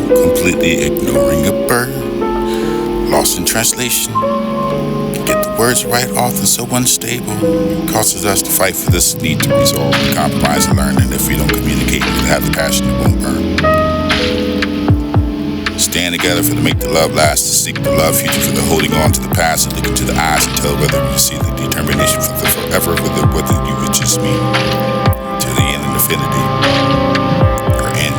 completely ignoring a bird. Lost in translation. Get the words right often so unstable. Causes us to fight for this need to resolve, compromise, and learn. And if we don't communicate, we'll have the passion that won't burn. Stand together for the make the love last, to seek the love future for the holding on to the past, and look into the eyes and tell whether you see the determination for the forever, whether you would just mean to the end of infinity or end.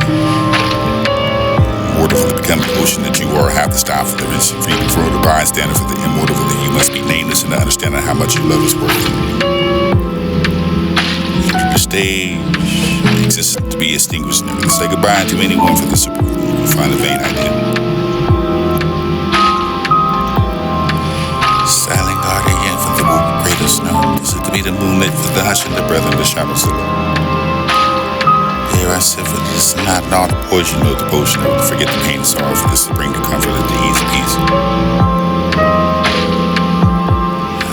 Mortal for the becoming ocean that you are, have to stop for the rich freedom for the bystander for the immortal for the you must be nameless and understanding how much your love is worth. Enter the stage, existence to be extinguished, never to say goodbye to anyone for this approval. You find a vain idea. Silent guardian for the greater snow. This is to be the moonlit for the hush and the breath and the shadows alone. Here I sit for this, not all the poison or the potion, or to forget the pain and sorrow for this to bring the comfort and the ease of peace.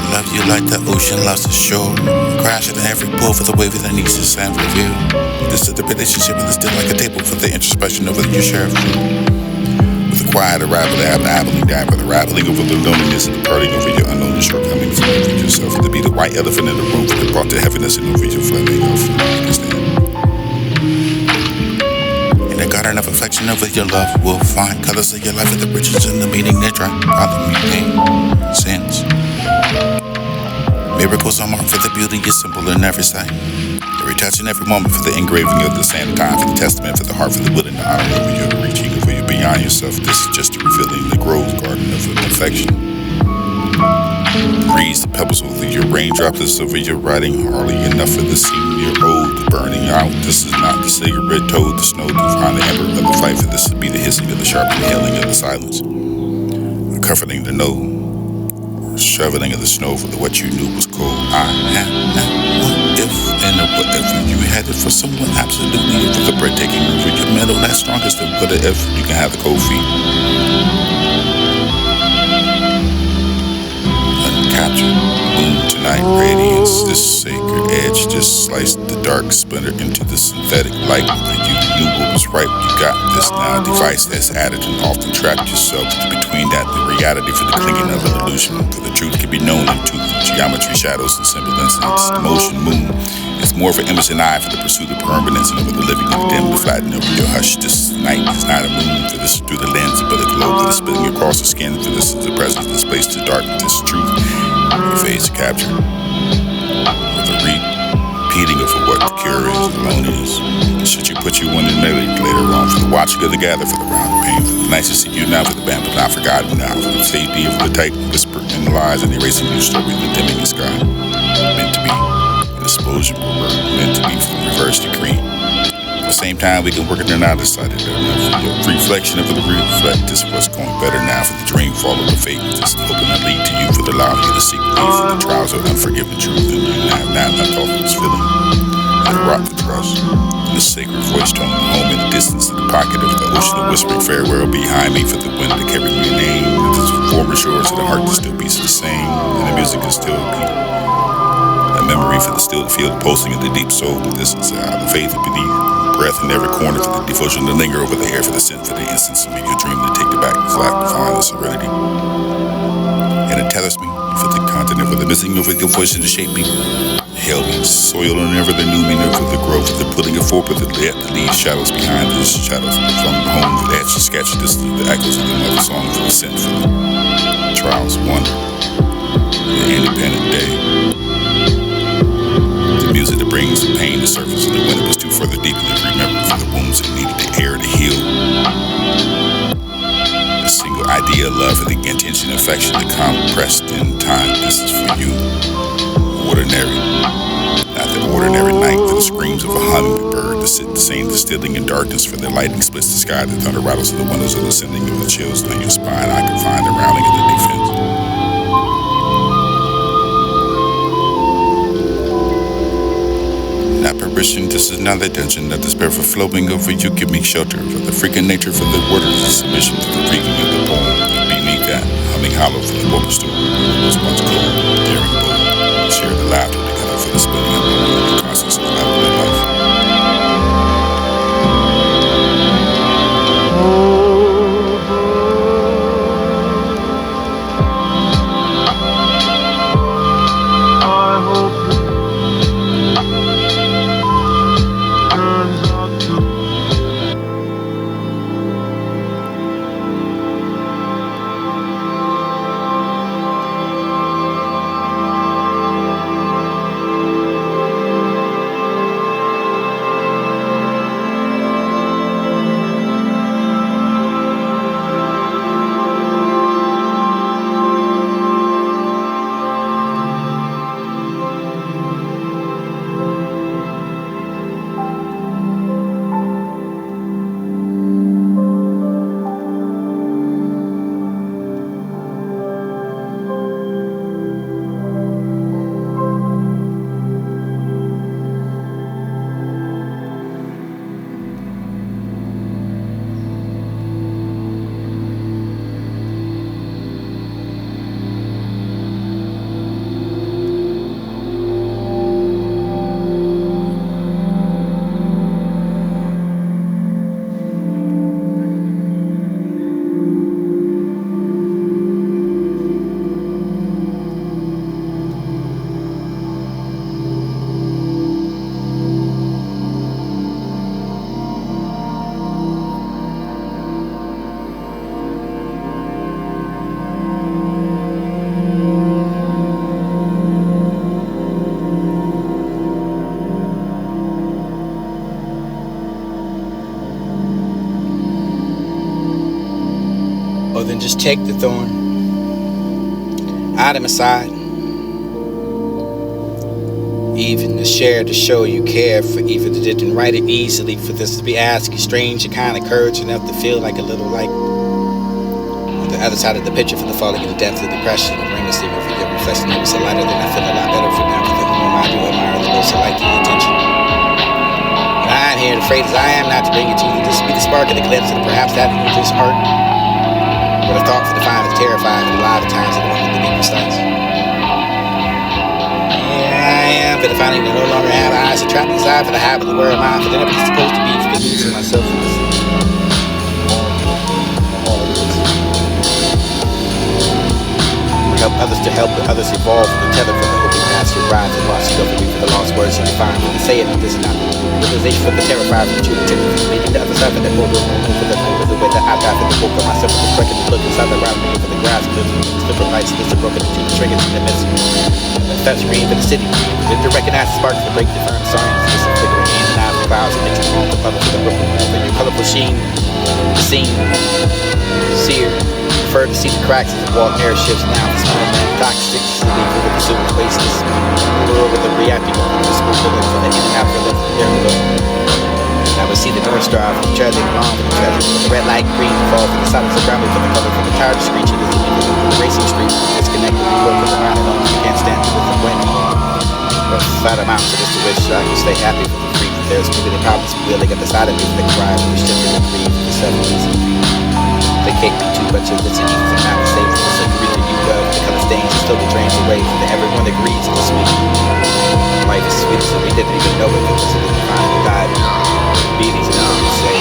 I love you like the ocean loves the shore. Crashing in every pool for the wave that needs to stand for you. This is the relationship and it's still like a table for the introspection over your share of food. With the quiet arrival, the babbling down, the rattling over the loneliness and the parting over your unknown shortcomings and over yourself. To be the white elephant in the room that brought to heaviness and over your flaming off. In a garden of affection over your love, we'll find colors of your life with the riches and the meaning they try. Bother me, pain, sins. Miracles are marked for the beauty is simple in every sight. Every touch and every moment for the engraving of the sand time, for the testament, for the heart, for the willing to honor over your reaching, over you beyond yourself. This is just a revealing the growth garden of affection. Breeze the pebbles over your raindroplets over your writing, hardly enough for the senior old burning out. This is not the cigarette toad, the snow to find the ember of the fight, for this would be the hissing of the sharp inhaling of the silence. Comforting the know. Shoveling of the snow for the what you knew was cold. I had that what if and a whatever you had it for someone absolutely over the breathtaking over your metal that's strongest of what if you can have the cold feet. Uncaptured moon tonight radiance, this sacred edge just sliced the dark splinter into the synthetic light. You knew what was right, you got this now device that's added and often trapped yourself between that the reality for the clinging of an illusion, for the truth can be known in tooth, geometry, shadows, and semblance. It's the motion moon. It's more of an image than I for the pursuit of permanence and over the living of the dim, the flatten over your hush. This night is not a moon, for this through the lens, but a globe that is spilling across the skin. For this is the presence, this place to dark, this truth, your face captured. For the repeating of what the cure is, the loneliness. Should you put you one in there later on, for the watching of the gather, for the round of pain, for the nice to see you now, for the band, but not forgotten now, for the safety of the tight whisper in the lies and erasing your story, the dimming the sky. Meant to be an explosion, meant to be for the reverse degree. At the same time, we can work it on our side of the reflection of the reflect. This was going better now for the dream, follow the fate, just hoping to lead to you for the allow you to seek me for the trials of unforgiven truth, and you have not thought this feeling. And rock the trust. The sacred voice tone home in the distance of the pocket of the ocean, the whispering farewell behind me for the wind to carry me a name. This former shores of the heart that still beats the same, and the music is still beat. A memory for the still to feel the pulsing of the deep soul. This is the faith of beneath, breath in every corner for the devotion to linger over the air for the sin for the instance of your dream to take the back flat to find the serenity. And it tethers me for the continent for the missing of your voice to shape me. Hail me, soil and never the new meaning for the growth, the putting it forth with the leave shadows behind the shadows from home, the edge to sketch this, the echoes of the mother song for the scent for the trials, wonder, the independent day. The music that brings the pain to surface, and when it was too further deep, to remember for the wounds that needed the air to heal. A single idea of love for the intention, affection, the compressed in time. This is for you. Ordinary, not the ordinary night for the screams of a hummingbird, the same distilling in darkness for the lightning splits the sky, the thunder rattles of the windows of the sending of the chills down your spine. I can find the rowling of the defense. Not permission, this is not the dungeon, not the spirit for flowing over you, give me shelter for the freaking nature, for the waters, the submission for the reading of the poem, beneath that, humming hollow for the orchestra, it was once cold, daring bold. Share the laughter together for the spinning of the process of life. Or then just take the thorn out of my side. Even to share, to show you care for even that didn't write it easily for this to be asked. Strange and kind of courage enough to feel like a little light. On the other side of the picture for the falling in the depths of depression, the ring is sleeping for your reflection. It was so lighter than I feel a lot better for now. Because who am I to admire the most alike the attention? And I am here afraid as I am not to bring it to you. This will be the spark of the glimpse and perhaps that in this heart. What a thought for the fine is terrified and a lot of times in the moment the beat starts. But if I need to no longer have eyes to trap inside for the habit of where am I for the never supposed to be for the losing myself in this. Help others to help others evolve from the tether from the hoping past your rise and watch you go for the lost words you find for the say it and this is not realization for the terrified from the truth and maybe the other side for the border for the way that I got for the book of myself for the breaking the look inside the round me for the grass clips the slipper lights this are broken into the triggers in the midst that's green for the city to recognize the sparks to break the firm science this is figuring in and out of the clouds and into the color for the broken for your colorful sheen the scene sear prefer to see the cracks as the walk airships now the small man toxic sleep for the pursuit of wastes world with the reacting of the school building for the in and out for the there we go. I would see the North Star from traveling along with the treasure with the red light green fall from the silence around me for the color from the tired screeching as the racing street disconnected we work with the mind alone you can't stand with the wind but side of mountains just to wish I could stay happy for the free there's too many problems wheeling at the side of me for the cry for the shifting and breathe for the 70s they can't be too much of it's an easy to not save for the sacred that you love the color stains and slowly drains away for the everyone agrees to the sweet life is sweet so we didn't even know it because of the divine God beaties and all you say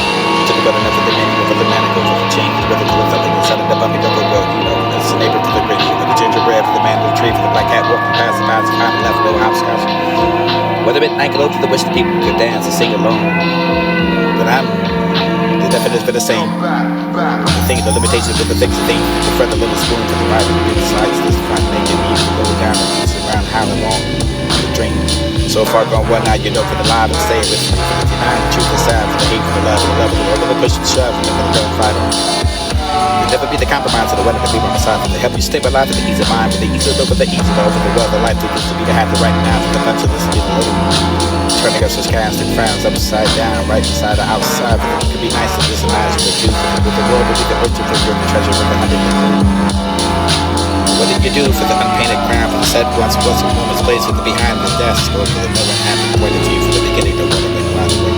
took about enough of the many over the manicle for the change whether to look something inside of the bumpy double well you know it's a neighbor to the rich for the gingerbread for the man with the tree for the black cat walking past the paths kind of left no hopscotch whether midnight could open the wish the people could dance and sing along but I'm the definite for the same the thing the limitations with the fixed thing the further little spoon for the right and the sides this front naked me to go down and piece around how long the dream so far gone one night you know for the live and stay with 59 the truth aside for the hate for the love and the love of the push and shove and the gun fight on you'll never be the compromise of the one that be by my side for the help you stay alive for the ease of mind for the ease of love for the ease of love for the wealth of life to used to be to have the right now for the punch of this getting low turning us as cast and frowns upside down right inside or outside but it could be nice to just imagine the truth with the world would be the earth to bring the treasure of the hundred what did you do for the unpainted crown for the set once was a woman's place with the behind the desk or for the no one having point of view for the beginning the one that around the way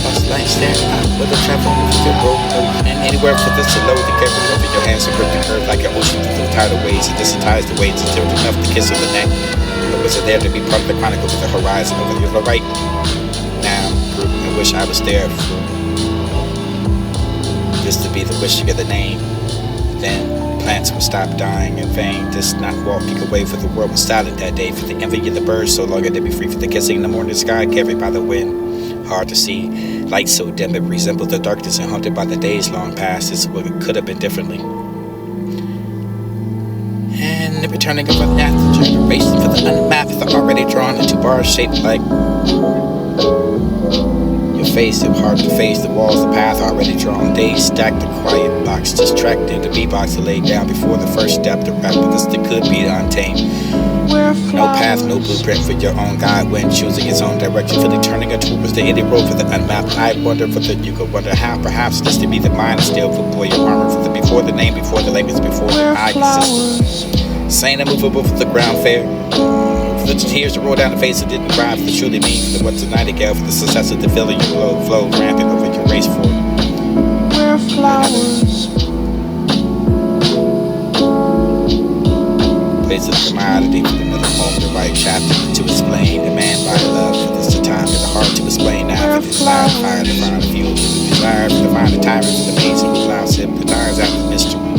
lost life stand out with the travel with your rope and anywhere for this to load the careful over your hands to grip the curve like an ocean through the tidal waves and desensitize the waves until enough to kiss of the neck but was it there to be part of the chronicle with the horizon over the right now I wish I was there for this to be the wish of the name then plants would stop dying in vain just not walking away for the world was silent that day for the envy of the birds so long they'd be free for the kissing in the morning sky carried by the wind hard to see light so dim it resembled the darkness and haunted by the days long past this what it could have been differently and returning of an after generation for the unmapped the already drawn into bars shaped like face it hard to face the walls the path already drawn days stacked the quiet box distracted the beatbox to lay down before the first step to rap because it could be untamed no path no blueprint for your own guide when choosing its own direction for the turning a towards the indie road for the unmapped I wonder for the you could wonder how perhaps this to be the mind is still for your armor for the before the name before the language before the eye system saying immovable for the ground fair for the tears to roll down the face that didn't cry for the truly mean for the what's a nightingale for the success of the feeling you flow rampant over your race for where flowers place of commodity for another home the right chapter to explain demand by love for this the time in the heart to explain now for the desire fire to find the fuel for the desire to find the tyrant for the maze of the clouds hypnotize out the mystery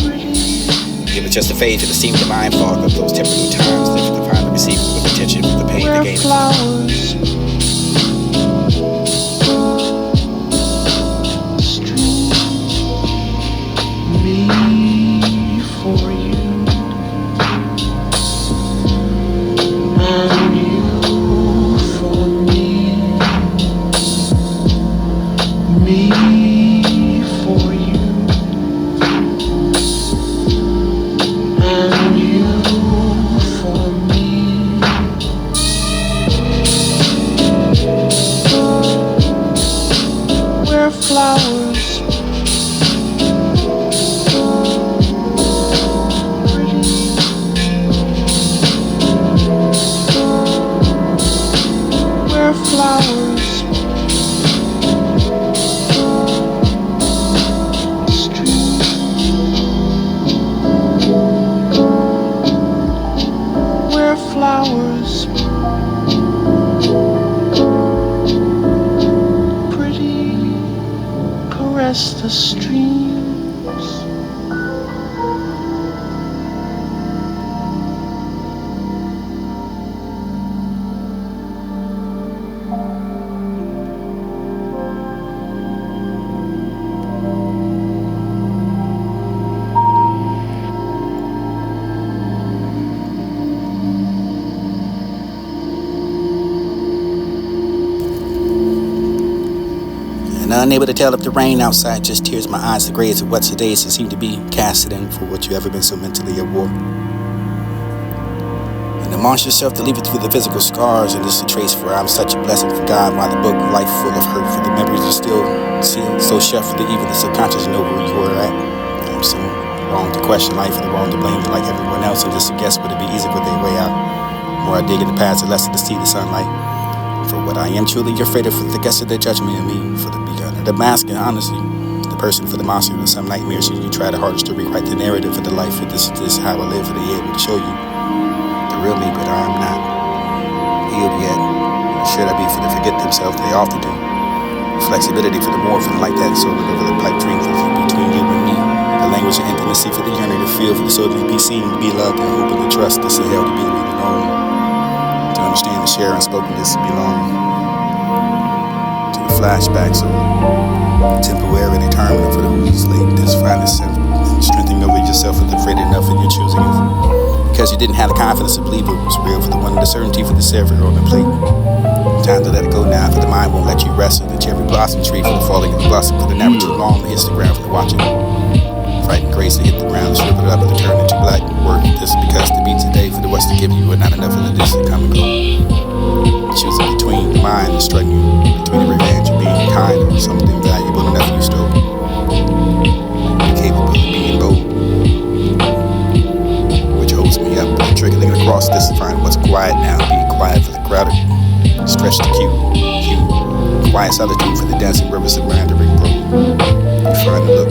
give it just the faith and the seem divine fog of those temporary times that for the find the receiver with attention for the pain the gain flowers me for you and you for me for you flowers. Where flowers. Where flowers. Caress the streams. Unable to tell if the rain outside just tears my eyes the grades of what today's seem to be casted in for what you ever been so mentally at war. And amongst yourself to leave it through the physical scars and just a trace for I'm such a blessing for God while the book of life full of hurt for the memories are still sealed so shut for the even the subconscious know where you were at. I'm so wrong to question life and the wrong to blame like everyone else and just to guess would it be easy for their way out. The more I dig in the past the less to see the sunlight. For what I am truly afraid of for the guess of their judgment of me for the the mask and honestly, the person for the monster in some nightmares you try the hardest to rewrite the narrative for the life of this how I live for the able to show you the real me, but I'm not healed yet. Should I be for the forget themselves? They often do. Flexibility for the more for the like that soul over the pipe dream for the between you and me. The language of intimacy for the yearning to feel for the soul to be seen, to be loved, and open to trust. This is hell to be alone. To understand the share unspokenness belong. Flashbacks of temporary and terminal for those late this finest strengthening over yourself with afraid enough of your choosing it. Because you didn't have the confidence to believe it was real for the one, the certainty for the sever on the plate. Time to let it go now, for the mind won't let you rest in the cherry blossom tree for the falling of the blossom for the never too long hits the ground for the watching. Frightened grace to hit the ground, strip it up and turn into black work. Just because to be today for the what's to give you and not enough of the dish to come and go. Choosing between the mind and struggling between the revenge of being kind or something valuable enough you stole. Capable of being bold, which holds me up, trickling across this to find what's quiet now. Being quiet for the crowded, stretch the cue, quiet solitude for the dancing rivers around the ring road. You find the look,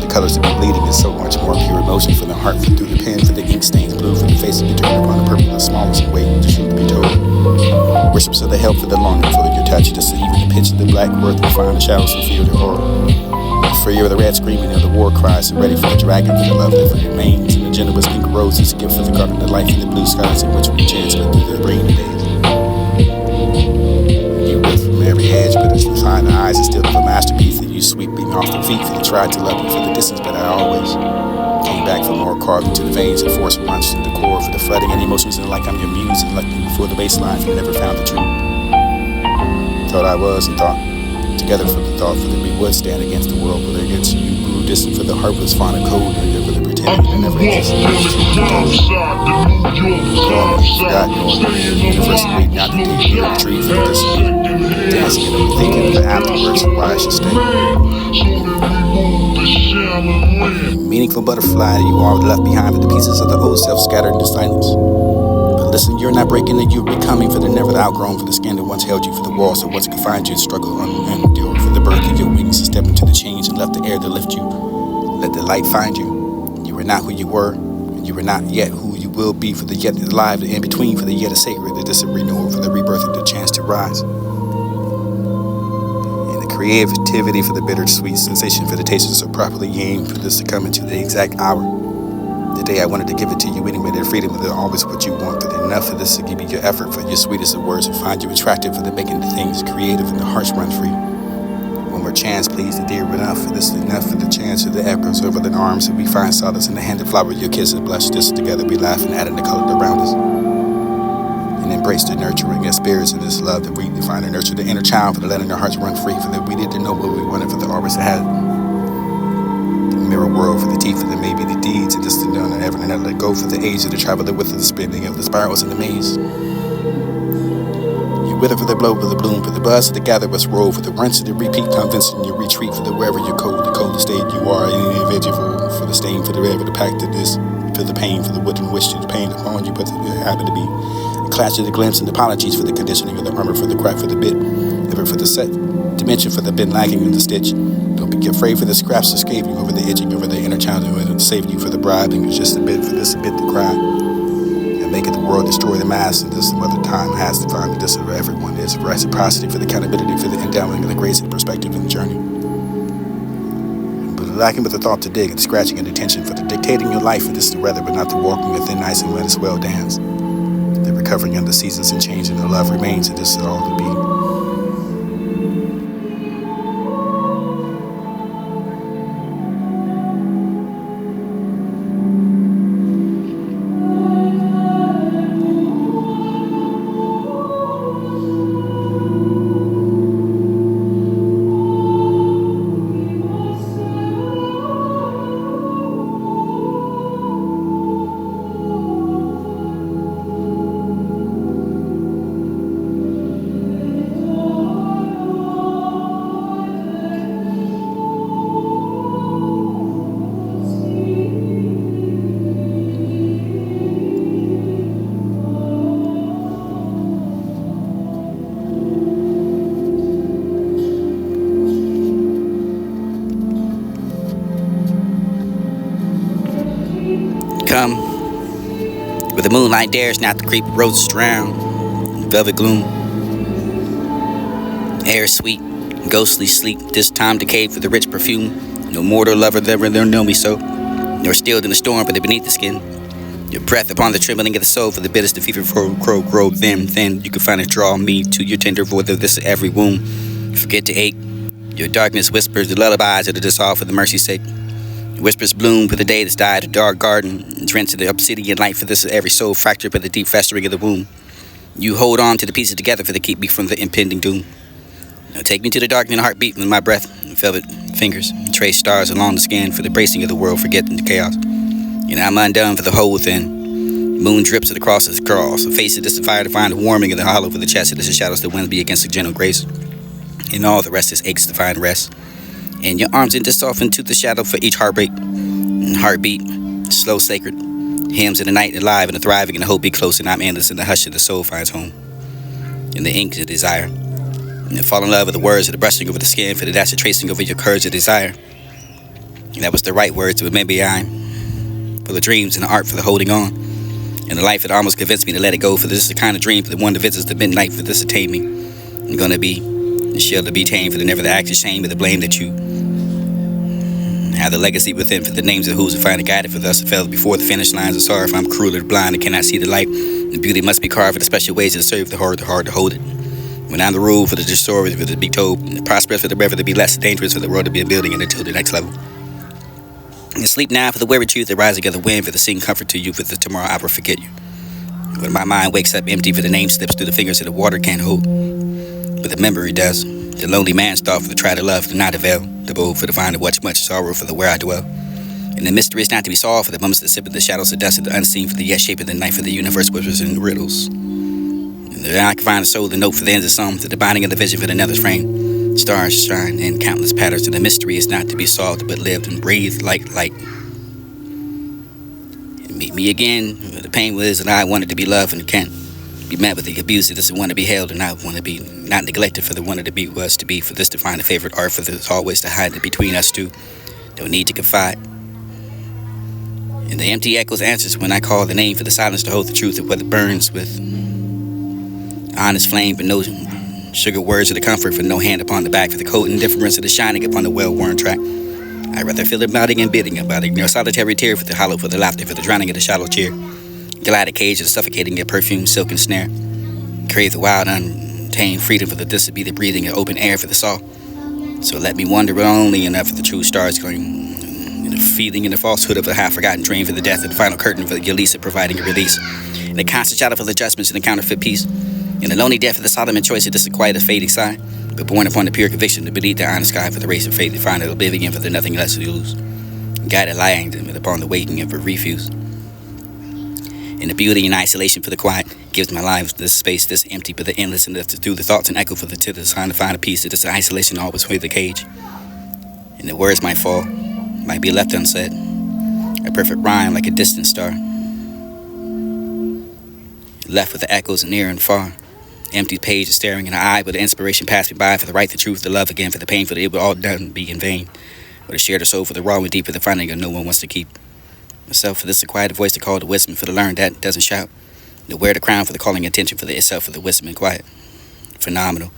the colors to be bleeding is so much more pure emotion for the heart for through the pen for the ink stains blue for the face to be turned upon the purple the smallest way the truth to be told. Worships of the help for the longing for your touch, just to even the pitch of the black worth will find the shadows and feel the horror. The fear of the red screaming of the war cries, and ready for the dragon for the love that remains, and the generous pink roses, a gift for the garden of life and the blue skies in which we chance but through the rainy days. You live from every edge, but it's behind the eyes and still of a masterpiece that you sweeping off the feet for the try to love you for the distance, but I always came back for more carved into the veins and force runs to the core for the flooding and emotions and like I'm your muse and looking for the baseline for never found the truth. Thought I was and thought together for the thought for that we would stand against the world, but against you grew distant for the heart was fond and cold and you really pretended it never existed. Forgotten or the universe waiting out the deep of the tree for this dancing and overthinking the afterwards of why I should stay. Meaningful butterfly, you are left behind for the pieces of the old self scattered into silence. But listen, you're not breaking it, you're becoming for the never outgrown for the skin that once held you for the walls that once confined you to struggle and endure for the birth of your wings to step into the change and left the air to lift you. Let the light find you. You were not who you were, and you were not yet who you will be for the yet alive, the in between for the yet a sacred, the distant renewal for the rebirth and the chance to rise. Creativity for the bittersweet sensation for the taste so properly aimed for this to come into the exact hour. The day I wanted to give it to you anyway, the freedom of the always what you want, but enough for this to give you your effort for your sweetest of words and find you attractive for the making the things creative and the hearts run free. One more chance, please, the dear enough for this enough for the chance of the echoes over the arms and we find solace in the hand of flower your kisses blush this together we laugh and add in the color around us. And embrace the nurturing and spirits of this love that we define and nurture the inner child for the letting our hearts run free for that we didn't know what we wanted for the always ahead. The mirror world for the teeth for the maybe the deeds and just to know and ever and never let go for the age of the traveler with the spinning of the spirals in the maze. You the wither for the blow, for the bloom, for the buzz, for the gather, us roll, for the rinse, for the repeat, convincing your retreat, for the wherever you're cold, the coldest state you are, any individual, for the stain, for the red, for the pact of this, for the pain, for the wooden wish to the pain upon you, but it happened to be. A clash of the glimpse and apologies for the conditioning of the armor, for the crack, for the bit, ever for the set, dimension, for the been lacking in the stitch. Don't be afraid for the scraps escaping over the edging, over the inner child, and saving you for the bribing. It's just a bit for this, a bit to cry. And make it the world destroy the mass, and this mother time has to find this where everyone is. For reciprocity, for the accountability, for the endowing of the grace and perspective in the journey. But lacking with the thought to dig and scratching and attention, for the dictating your life, and this is the weather, but not the walking within nice and let us well dance. The recovering of the seasons and change, and the love remains, and this is all to be. Come, where the moonlight dares not to creep, roses drown in velvet gloom. Air sweet, ghostly sleep, this time decayed for the rich perfume. No mortal lover ever know me so, nor stilled in the storm, but they're beneath the skin. Your breath upon the trembling of the soul, for the bitters, the fever grow then you can find it draw me to your tender void of this every womb. Forget to ache, your darkness whispers the lullabies of the dissolve for the mercy's sake. Whispers bloom for the day that's died, a dark garden, drenched in the obsidian light for this every soul fractured by the deep festering of the womb. You hold on to the pieces together for the keep me from the impending doom. Now take me to the dark and the heartbeat with my breath, velvet fingers, trace stars along the skin for the bracing of the world, forgetting the chaos. And I'm undone for the hole within. Moon drips across the cross, the face of this fire to find the warming of the hollow for the chest of the shadows that wind be against the gentle grace. And all the rest is aches to find rest. And your arms intersoft into the shadow for each heartbreak and heartbeat, slow sacred hymns in the night, alive and thriving, and the hope be close, and I'm endless in the hush of the soul finds home. In the ink of desire, and fall in love with the words of the brushing over the skin, for the dash of tracing over your courage of desire. And that was the right words, but maybe I'm full of dreams and the art for the holding on, and the life that almost convinced me to let it go. For this is the kind of dream for the one that visits the midnight, for this attain me. I'm gonna be the shield to be tamed, for the never the act of shame, but the blame that you have the legacy within, for the names of who's are finally guided for thus fell before the finish lines of sorrow. If I'm cruel or blind and cannot see the light, the beauty must be carved for the special ways to serve the hard to hold it. When I'm the rule for the destroyer for the be told, the prosperous for the river to be less dangerous, for the world to be a building and until the next level. And sleep now for the weary truth that rises against the wind, for the sing comfort to you, for the tomorrow I will forget you. When my mind wakes up empty, for the name slips through the fingers that the water can't hold, but the memory does. The lonely man's thought for the try to love, to not avail, the bold for the find to watch much sorrow for the where I dwell. And the mystery is not to be solved, for the moments that sip in the shadows, the dust of the unseen, for the yet shape of the night, for the universe whispers and riddles. And I can find the soul, the note for the ends of some, to the binding of the vision for another's frame. Stars shine in countless patterns, and the mystery is not to be solved, but lived and breathed like light. And meet me again, where the pain was, and I wanted to be loved and can't be met with the abuse that this want to be held, and I want to be not neglected, for the one to be was to be, for this to find a favorite art, for this always to hide it between us two. Don't need to confide. And the empty echoes answers when I call the name, for the silence to hold the truth of what it burns with honest flame, but no sugar words of the comfort, for no hand upon the back, for the cold indifference of the shining upon the well-worn track. I'd rather feel it bounding and bidding about it, no solitary tear, for the hollow, for the laughter, for the drowning of the shallow cheer. Glide a cage of suffocating your perfume, silk and snare. Crave the wild, untamed freedom, for the this to be the breathing of open air for the soul. So let me wonder only enough for the true stars going, feeding in the falsehood of a half-forgotten dream, for the death of the final curtain for the Elisa providing a release. And the constant shadow for the adjustments and the counterfeit peace. And the lonely death of the Solomon choice of disquiet a fading sigh, but born upon the pure conviction to beneath the honest sky, for the race of faith to find an oblivion, for the nothing less to lose. Guided lying upon the waking of a refuse. In the beauty and isolation for the quiet, gives my life this space, this empty, but the endless, and through the thoughts and echo for the to the trying to find a piece of this isolation always with the cage. And the words might fall, might be left unsaid. A perfect rhyme like a distant star. Left with the echoes near and far. Empty page staring in the eye, but the inspiration passed me by for the right, the truth, the love again, for the pain, for the it would all done be in vain. But a shared soul for the raw and deep, for the finding of no one wants to keep. Myself for this the quiet voice to call the wisdom, for the learn that doesn't shout. The wear the crown for the calling attention, for the itself, for the wisdom and quiet. Phenomenal.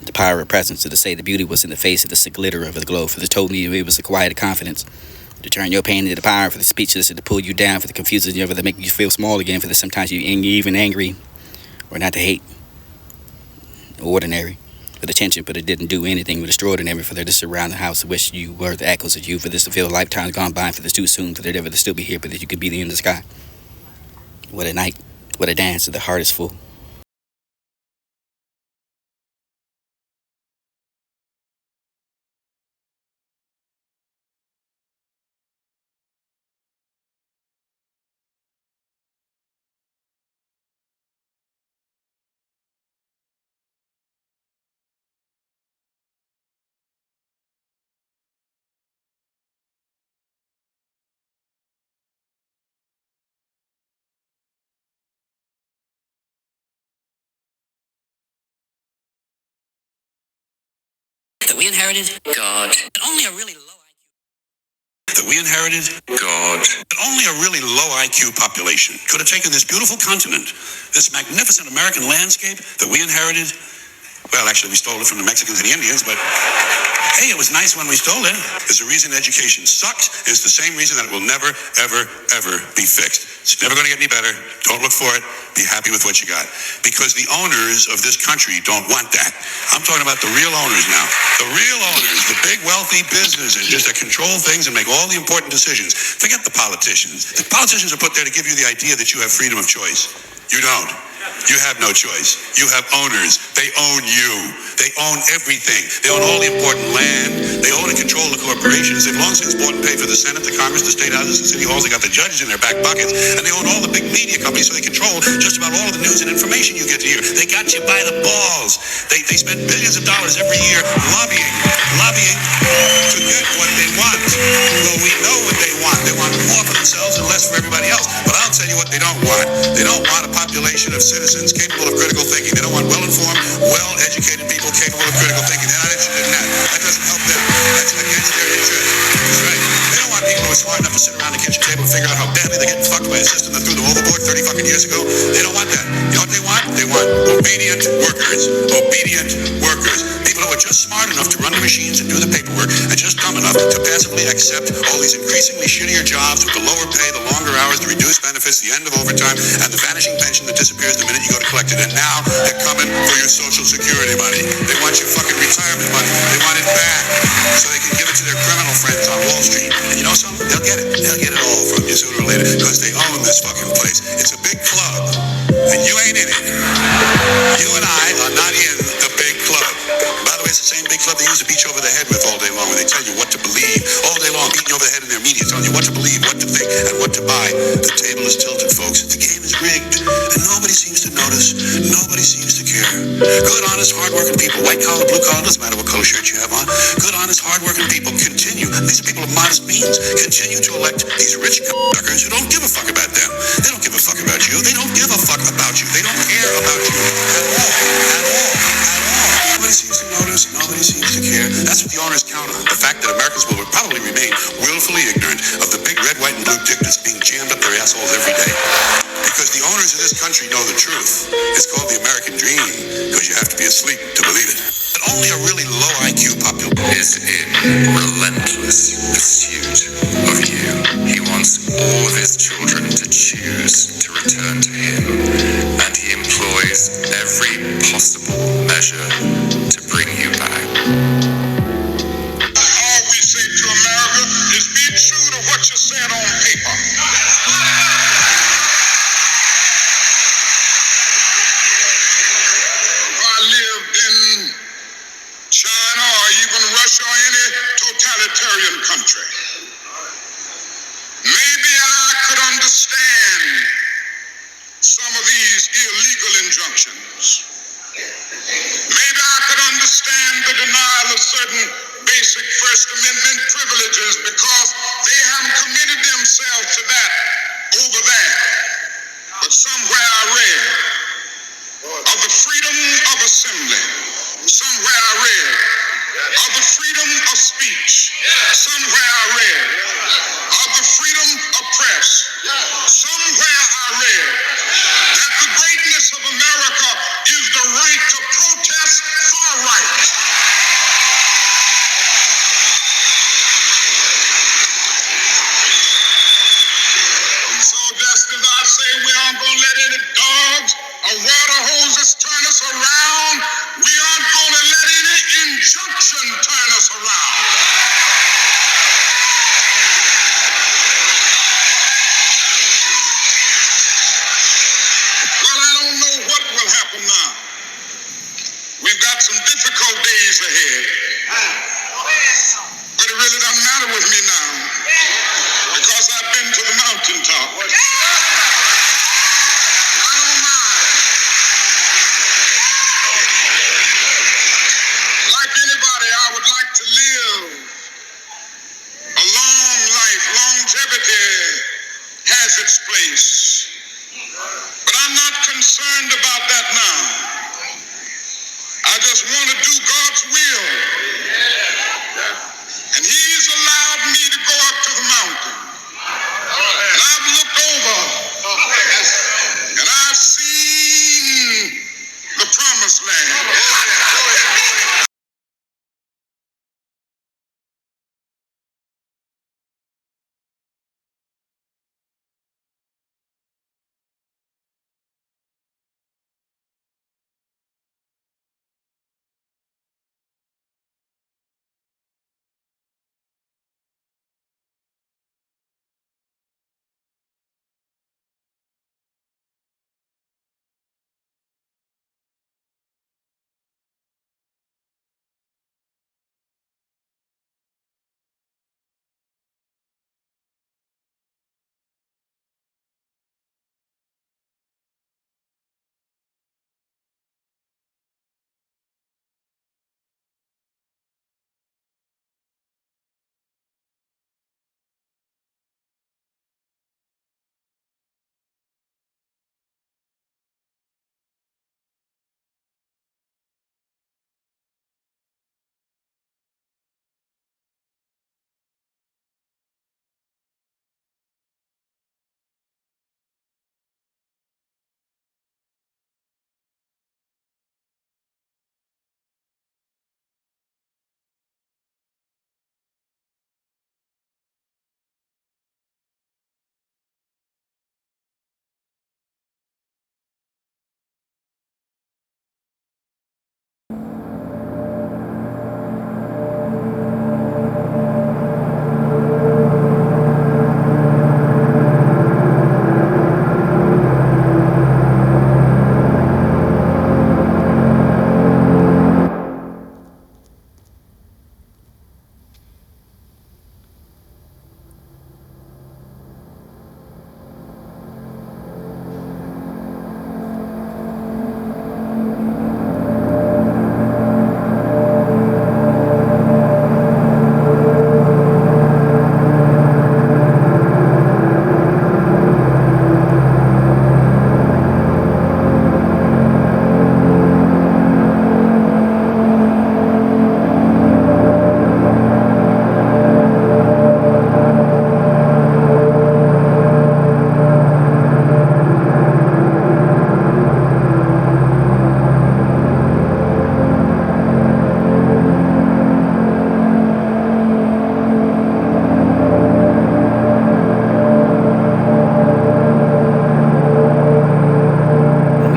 The power of presence, to say the beauty was in the face of the glitter of the glow, for the told me it was the quiet confidence. To turn your pain into the power, for the speechless, to pull you down, for the confusion, for the make you feel small again, for the sometimes you even angry, or not to hate. Ordinary. For the tension, but it didn't do anything but extraordinary, for there to surround the house, wish you were the echoes of you, for this to feel lifetimes gone by, for this too soon, for there never to still be here, but that you could be in the sky. What a night, what a dance, the heart is full. That we inherited God. Only a really low IQ. That we inherited God. Only a really low IQ population could have taken this beautiful continent, this magnificent American landscape that we inherited. Well, actually, we stole it from the Mexicans and the Indians, but hey, it was nice when we stole it. There's a reason education sucks, and it's the same reason that it will never, ever, ever be fixed. It's never going to get any better. Don't look for it. Be happy with what you got. Because the owners of this country don't want that. I'm talking about the real owners now. The real owners, the big wealthy businesses just that control things and make all the important decisions. Forget the politicians. The politicians are put there to give you the idea that you have freedom of choice. You don't. You have no choice. You have owners. They own you. They own everything. They own all the important land. They own and control the corporations. They've long since bought and paid for the Senate, the Congress, the state houses, the city halls. They got the judges in their back pockets. And they own all the big media companies, so they control just about all of the news and information you get to hear. They got you by the balls. They spend billions of dollars every year lobbying to get what they want. Well, we know what they want. They want more for themselves and less for everybody else. But I'll tell you what they don't want. They don't want a population of citizens capable of critical thinking. They don't want well-informed, well-educated people capable of critical thinking. They're not interested in that. That doesn't help them. That's against their interest. That's right. They don't want people who are smart enough to sit around the kitchen table and figure out how badly they're getting fucked by a system that threw them overboard 30 fucking years ago. They don't want that. You know what they want? They want obedient workers. Obedient workers. People who are just smart enough to run the machines and do the paperwork and just dumb enough to passively accept all these increasingly shittier jobs with the lower pay, the longer hours, the reduced benefits, the end of overtime, and the vanishing pension that disappears the minute you go to collect it. And now they're coming for your Social Security money. They want your fucking retirement money. They want it back so they can give it to their criminal friends on Wall Street. And you know something? They'll get it. They'll get it all from you sooner or later because they own this fucking place. It's a big club, and you ain't in it. You and I are not in the big club. By the way, it's the same big club they use to beat you over the head with all day long when they tell you what to believe. All day long, beating you over the head in their media, telling you what to believe, what to think, and what to buy. The table is tilted, folks. The game is rigged, and nobody seems to notice. Nobody seems to care. Good, honest, hardworking people, white collar, blue collar, doesn't matter what color shirt you have on. Good, honest, hardworking people continue. These are people of modest means. Continue to elect these rich suckers who don't give a fuck about them. They don't give a fuck about you. They don't give a fuck about you. They don't care about you at all. At all. At all. Nobody seems to notice. Nobody seems to care. That's what the owners count on. The fact that Americans will probably remain willfully ignorant of the big red, white, and blue dick that's being jammed up their assholes every day. Because the owners of this country know the truth. It's called the American dream because you have to be asleep to believe it. But only a really low IQ population is in relentless pursuit of you. He wants all of his children to choose to return to him, and he employs every possible measure to bring you back. All we say to America is be true to what you said on paper. I lived in China or even Russia or any totalitarian country. Maybe I could understand some of these illegal injunctions. Maybe I could understand the denial of certain basic First Amendment privileges because they haven't committed themselves to that over there. But somewhere I read of the freedom of assembly. Somewhere I read of the freedom of speech. Somewhere I read of the freedom of press. Somewhere I read that the greatness of America is the right to protest for right. And so just as I say we aren't going to let any dogs or water hoses turn us around, we aren't going to let any injunction turn us around. Well, I don't know what will happen now. We've got some difficult days ahead. But it really doesn't matter with me now because I've been to the mountaintop. I don't mind. Like anybody, I would like to live a long life. Longevity has its place. But I'm not concerned about that now. I just want to do God's will. And He's allowed me to go up to the mountain. And I've looked over and I've seen the promised land.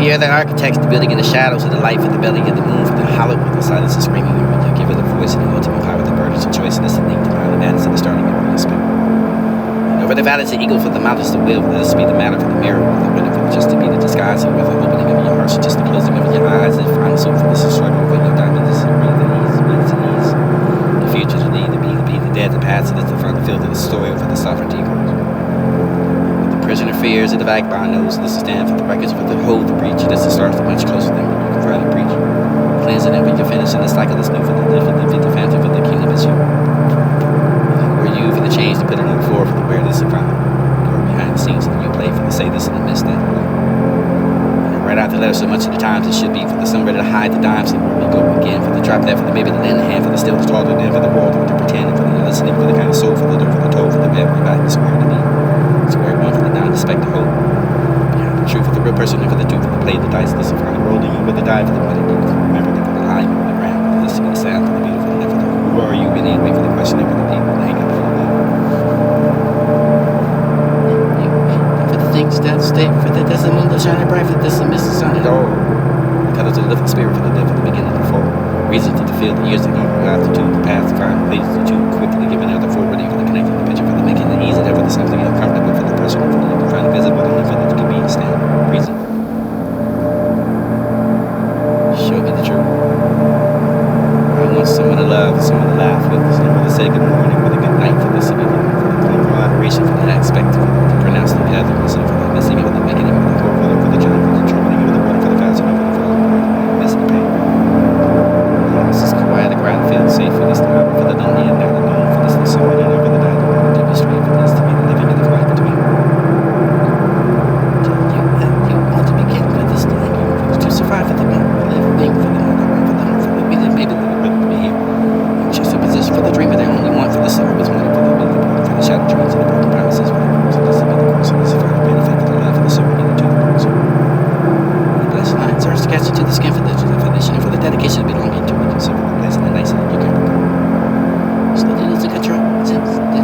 We are the architects, the building in the shadows of the light for the belly of the moon, for the hollow of the silence of screaming over you. Give it the voice and the ultimate power, the burdens of choice, and the listening, the mind, the madness, and the starting of the spirit. And over the valleys the eagle, for the mountains the will, for this be the matter for the mirror, for the window, for just to be the disguise, and with the opening of your heart, just the closing of your eyes, and final soup for this is short over your diamond, this is breathe and ease, breathe and ease. The future to lead, the be, the dead, the past, and it's the front, the field, and the story over the sovereignty of God. Prisoner fears that the vagabond knows. This is stand for the records for the hold the breach. This is start much closer than you can find a breach. Cleansing it when you're finishing the cycle that's new for the live for the fancy for the kingdom is you. Were you for the change to put it on the floor for the wear this and find. Or behind the scenes that you play for the say this in the midst that. Right out the letter so much of the times it should be for the sun ready to hide the dimes and where we go again for the drop there for the maybe the lend hand for the still the straw the for the world for the pretending for the listening for the kind of soul for the dirt for the toe for the bed for the back the square to me square one for the down the spec the hope behind the truth for the real person and for the dupe for the play the dice this and find the rolling you with the die for the money you remember the lie on the ground for this to be the sound for the beautiful and for the who are you in anyway for the question and for the people and hang up for the wall for the things that stay for the doesn't moon that shining bright for this and miss the sun at all. The colors of the living spirit for the death of the beginning of the fall. Reason to feel the years to come, the altitude, the past, the final places to choose, quickly giving out the forwarding for the connecting the picture for the making the easy there for the something uncomfortable for the personal for the find visible and for the to be stand. Reason. Show me the truth. I want someone to love, someone to laugh with, someone to say good morning with a good night for this civilian, for the colorful adoration for the aspect, for the pronounced together, listen for the missing of the beginning of the core for the journey, for the trembling of the water for the fasting of the missing the pain. This is quiet, the ground feels safe for this time, for the lonely and not alone, for this the soul and over the night, to be straight for this to be the living in the quiet between. You want to begin with this thing, to survive for the living for the maybe the would be here. Just a position for the dreamer, they only want for the summer was money for the shadow dreams and the broken promises for the course of this and the course of this final benefit for the love for the sermon and to the person. The blessed lines are sketched into the skin for the definition and for the dedication of belonging to it, consider the place and the nice that you can recall. So that it is a control, since the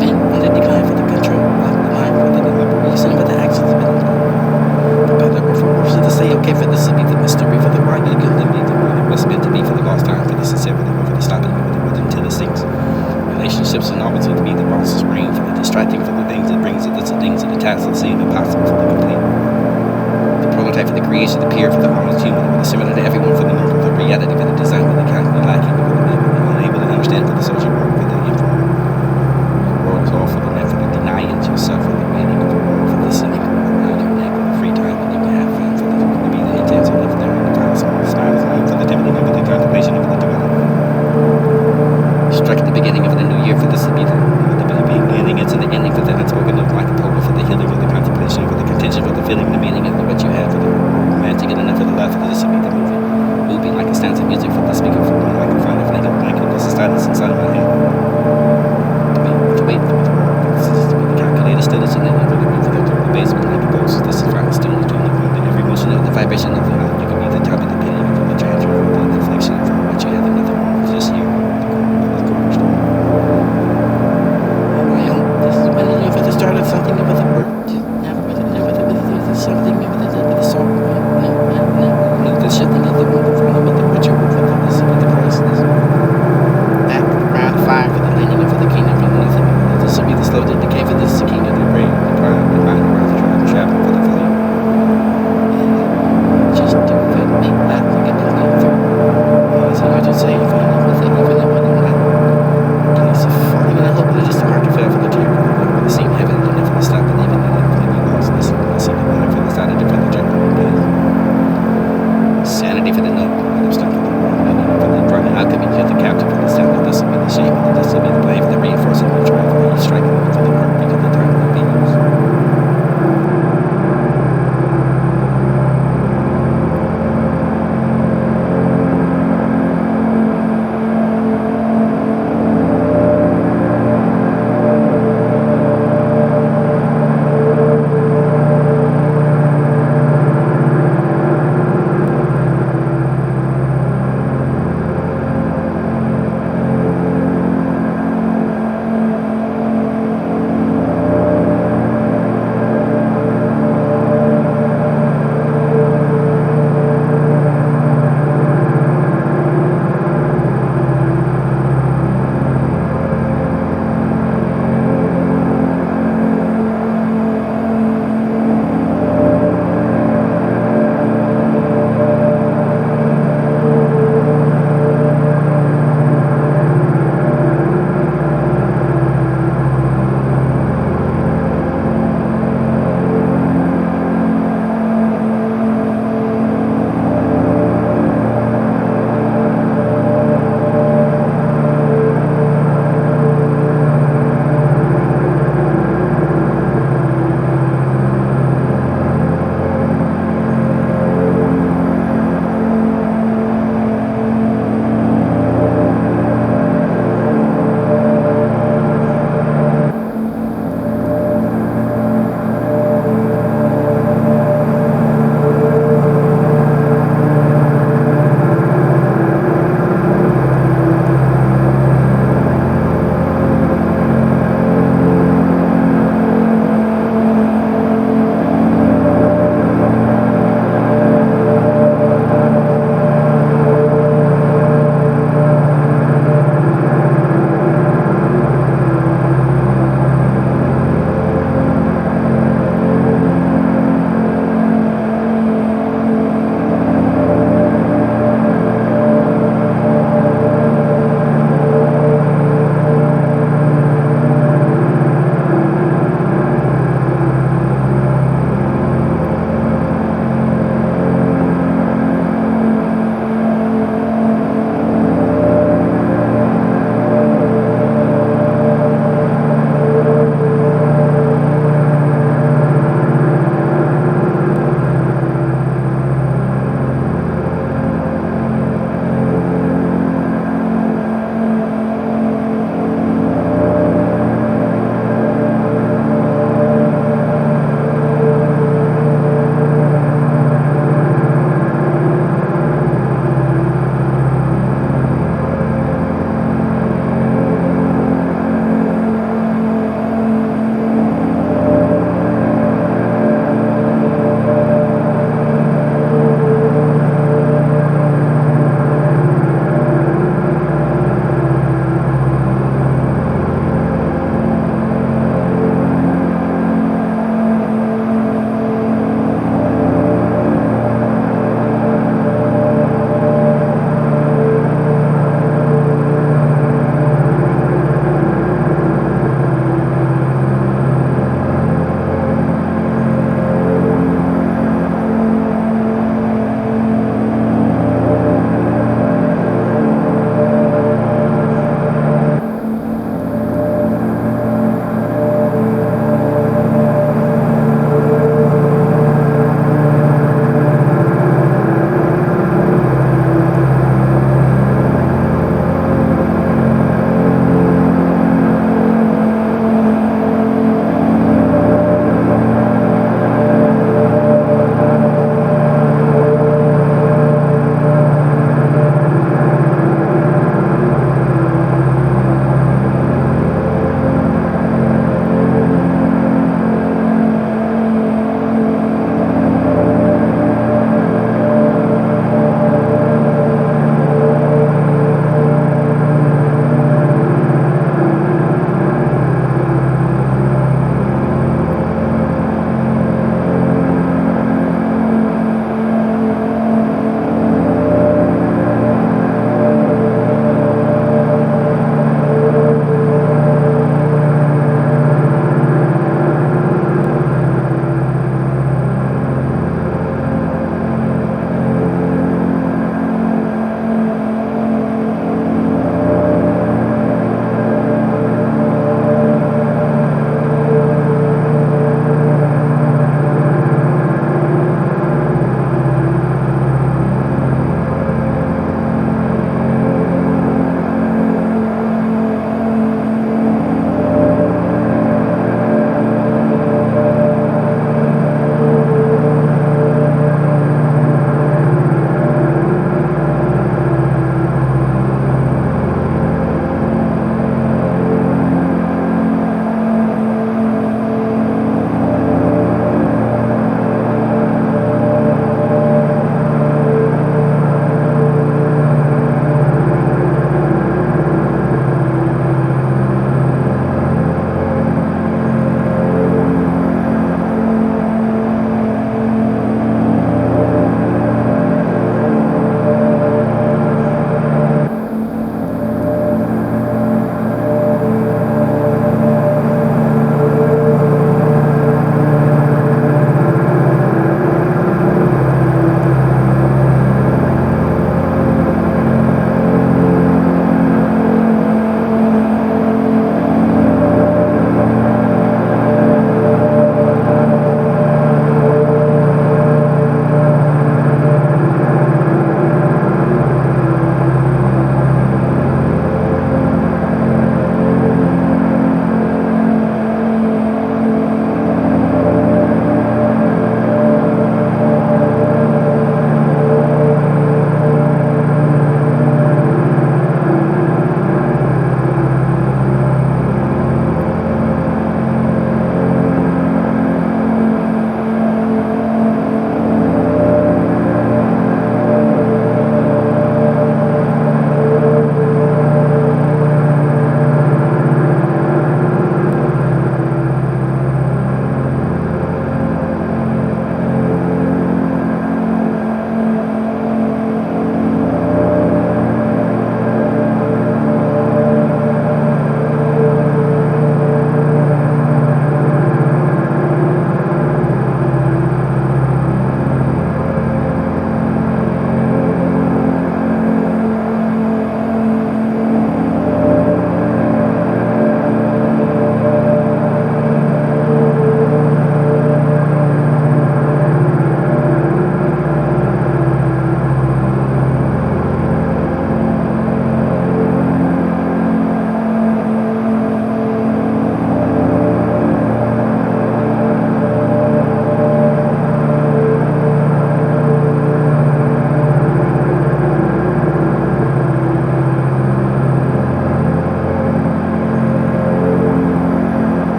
pain on the decline for the control of the mind for the deliberation for the actions of it. The better or for worse to say, okay, for this to be the mystery for the right, you can leave the word it was meant to be for the lost time, for the sincerity, for the stopping of it until it sinks. Relationships and always to be the boss's brain for the distracting for the things it brings it, the things and the tasks that seem impossible for the complete. The prototype for the creation, the peer for the almost human, for the similar to everyone for the number, the reality for the design for the kind of lacking for the unable to understand for the social work for the informal. The world is all for the net for the denying yourself for the waiting of the world for the sinning around your neck for the free time and you can have fun for the to be the intense and live there in the palace of the styles for the tempting of the contemplation of the development. Strike at the beginning of the new year for this to be the beginning, it's in the ending for the unspoken of like a poem for the healing of the contemplation for the contention for the feeling, the meaning of what you have for the romantic and enough for the love for this to be the movie. Moving like a stanza of music for the speaker for like a final blanket of this is silence inside of